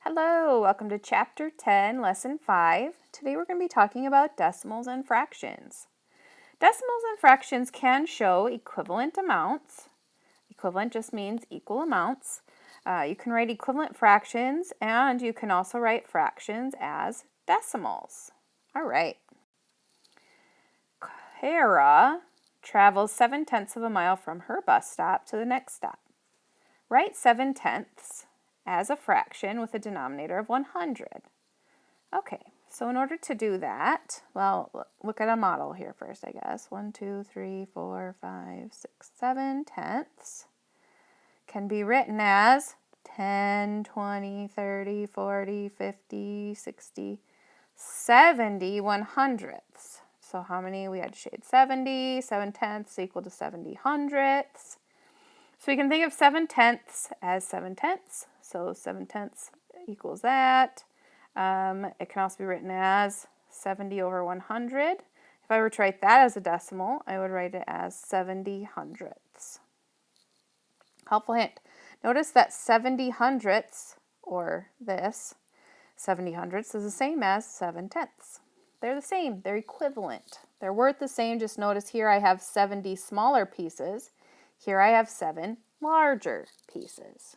Hello, welcome to Chapter 10, Lesson 5. Today we're going to be talking about decimals and fractions. Decimals and fractions can show equivalent amounts. Equivalent just means equal amounts. You can write equivalent fractions, and you can also write fractions as decimals. All right. Kara travels 7/10 of a mile from her bus stop to the next stop. Write 7/10 as a fraction with a denominator of 100. Okay, so in order to do that, well, look at a model here first, I guess. 1, 2, 3, 4, 5, 6, 7/10 can be written as 10, 20, 30, 40, 50, 60, 70 100ths. So how many? We had to shade 70. 7/10 equal to 70 hundredths. So we can think of 7/10 as 7/10. So 7/10 equals that. It can also be written as 70 over 100. If I were to write that as a decimal, I would write it as 70 hundredths. Helpful hint. Notice that 70 hundredths, or this, 70 hundredths is the same as 7/10. They're the same. They're equivalent. They're worth the same. Just notice here I have 70 smaller pieces. Here I have 7 larger pieces.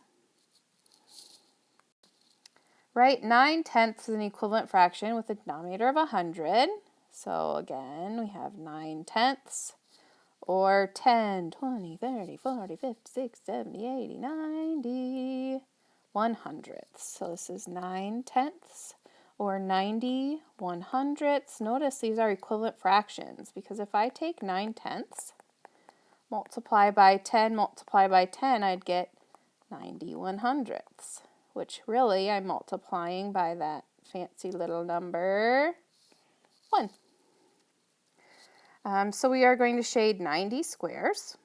Write 9/10 is an equivalent fraction with a denominator of 100. So again, we have 9/10, or 10, 20, 30, 40, 50, 60, 70, 80, 90, 100ths. So this is 9/10, or 90 100ths. Notice these are equivalent fractions, because if I take 9/10, multiply by 10, multiply by 10, I'd get 90 100ths, which really I'm multiplying by that fancy little number 1. So we are going to shade 90 squares,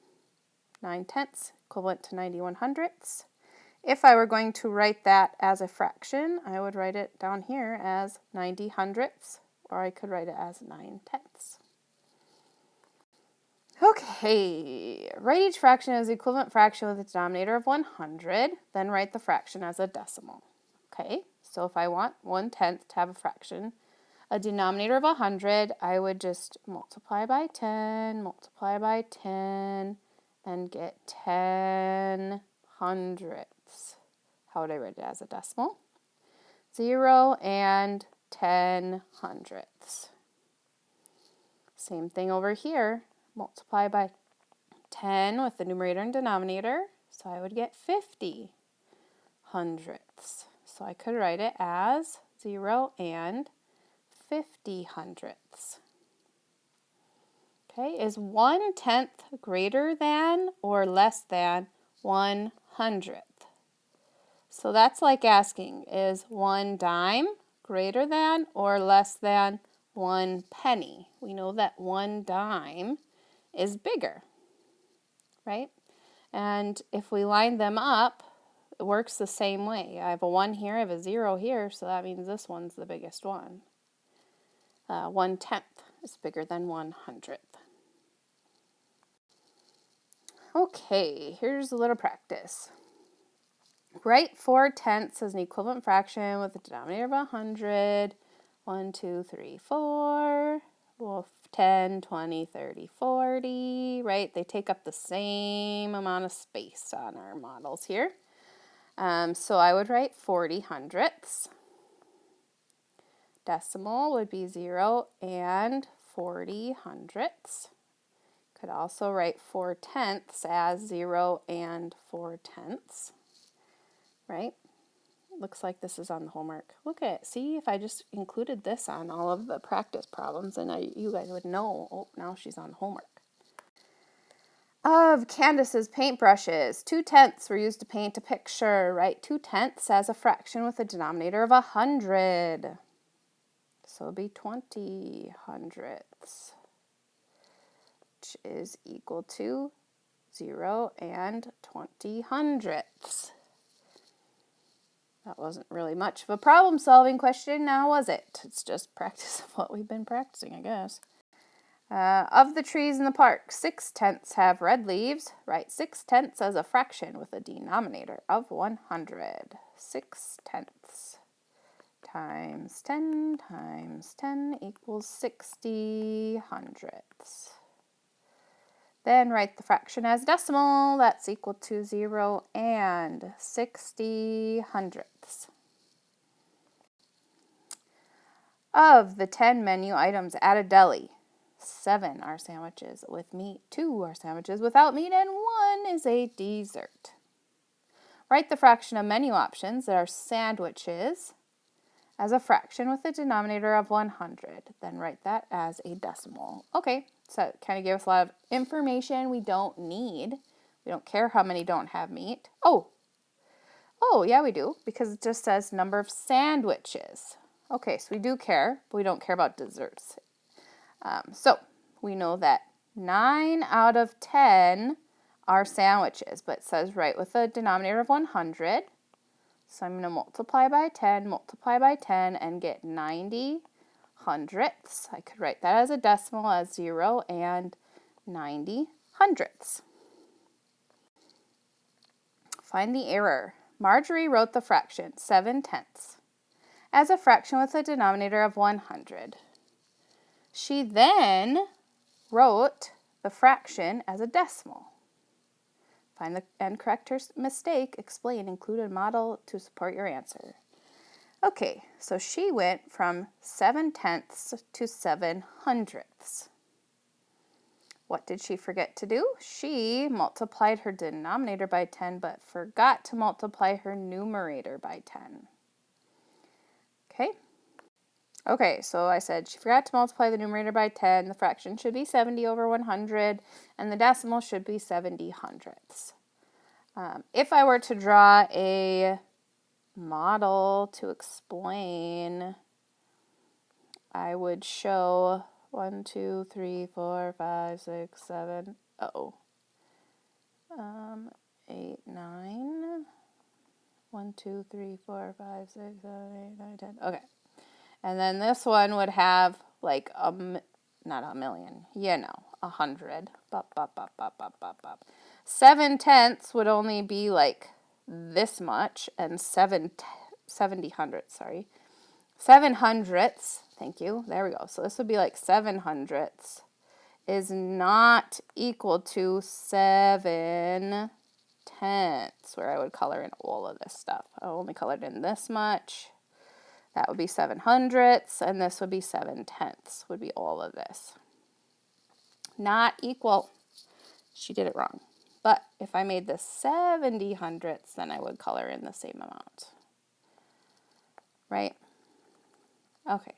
9/10 equivalent to 90 100ths. If I were going to write that as a fraction, I would write it down here as 90 hundredths, or I could write it as 9/10. Okay, write each fraction as an equivalent fraction with a denominator of 100, then write the fraction as a decimal. Okay, so if I want 1/10 to have a fraction, a denominator of 100, I would just multiply by 10, multiply by 10, and get 10 hundredths. How would I write it as a decimal? 0 and 10 hundredths. Same thing over here. Multiply by 10 with the numerator and denominator, so I would get 50 hundredths. So I could write it as 0 and 50 hundredths. Okay, is 1/10 greater than or less than 1/100th? So that's like asking, is 1 dime greater than or less than 1 penny? We know that 1 dime is bigger, right? And if we line them up, it works the same way. I have a 1 here, I have a 0 here, so that means this one's the biggest one. 1/10 is bigger than 1/100th. Okay, here's a little practice. Write 4/10 as an equivalent fraction with a denominator of 100. 1, 2, 3, 4. Well, 10, 20, 30, 40, right? They take up the same amount of space on our models here. So I would write 40 hundredths. Decimal would be 0 and 40 hundredths. Could also write 4/10 as 0 and 4/10, right? Looks like this is on the homework. Look at it. See, if I just included this on all of the practice problems, then you guys would know, oh, now she's on homework. Of Candace's paintbrushes, 2/10 were used to paint a picture. Write 2/10 as a fraction with a denominator of 100. So it'll be 20 hundredths, which is equal to 0 and 20 hundredths. That wasn't really much of a problem-solving question, now was it? It's just practice of what we've been practicing, I guess. Of the trees in the park, 6/10 have red leaves. Write 6/10 as a fraction with a denominator of 100. 6/10 times 10 equals 60/100. Then write the fraction as decimal. That's equal to 0 and 60/100. Of the 10 menu items at a deli, 7 are sandwiches with meat, 2 are sandwiches without meat, and 1 is a dessert. Write the fraction of menu options that are sandwiches as a fraction with a denominator of 100. Then write that as a decimal. Okay, so it kind of gave us a lot of information we don't need. We don't care how many don't have meat. Oh, yeah, we do, because it just says number of sandwiches. Okay, so we do care, but we don't care about desserts. So we know that 9 out of 10 are sandwiches, but it says right with a denominator of 100. So I'm going to multiply by 10, and get 90/100. I could write that as a decimal as 0 and 90/100. Find the error. Marjorie wrote the fraction 7/10 as a fraction with a denominator of 100. She then wrote the fraction as a decimal. Find and correct her mistake. Explain. Include a model to support your answer. Okay, so she went from 7/10 to 7/100. What did she forget to do? She multiplied her denominator by 10, but forgot to multiply her numerator by 10. Okay, so I said she forgot to multiply the numerator by 10. The fraction should be 70/100, and the decimal should be 70/100. If I were to draw a model to explain, I would show 1, 2, 3, 4, 5, 6, 7, 8, 9. 1, 2, 3, 4, 5, 6, 7, 8, 9, 10. Okay. And then this one would have like not a million, 100. 7/10 would only be like this much, and 7/100, 7/100. Thank you. There we go. So this would be like 7/100 is not equal to 7/10, where I would color in all of this stuff. I only colored in this much. That would be 7/100, and this would be 7/10, would be all of this. Not equal. She did it wrong. But if I made this 70/100, then I would color in the same amount. Right? Okay.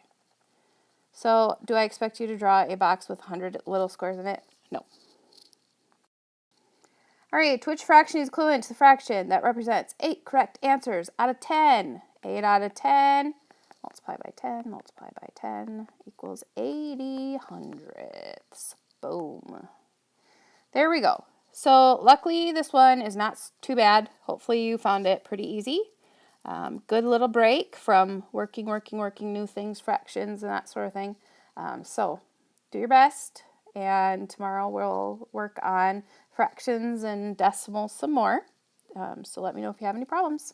So do I expect you to draw a box with 100 little squares in it? No. All right, which fraction is equivalent to the fraction that represents 8 correct answers out of 10? 8 out of 10, multiply by 10 equals 80/100. Boom. There we go. So luckily this one is not too bad. Hopefully you found it pretty easy. Good little break from working new things, fractions and that sort of thing. So do your best, and tomorrow we'll work on fractions and decimals some more. So let me know if you have any problems.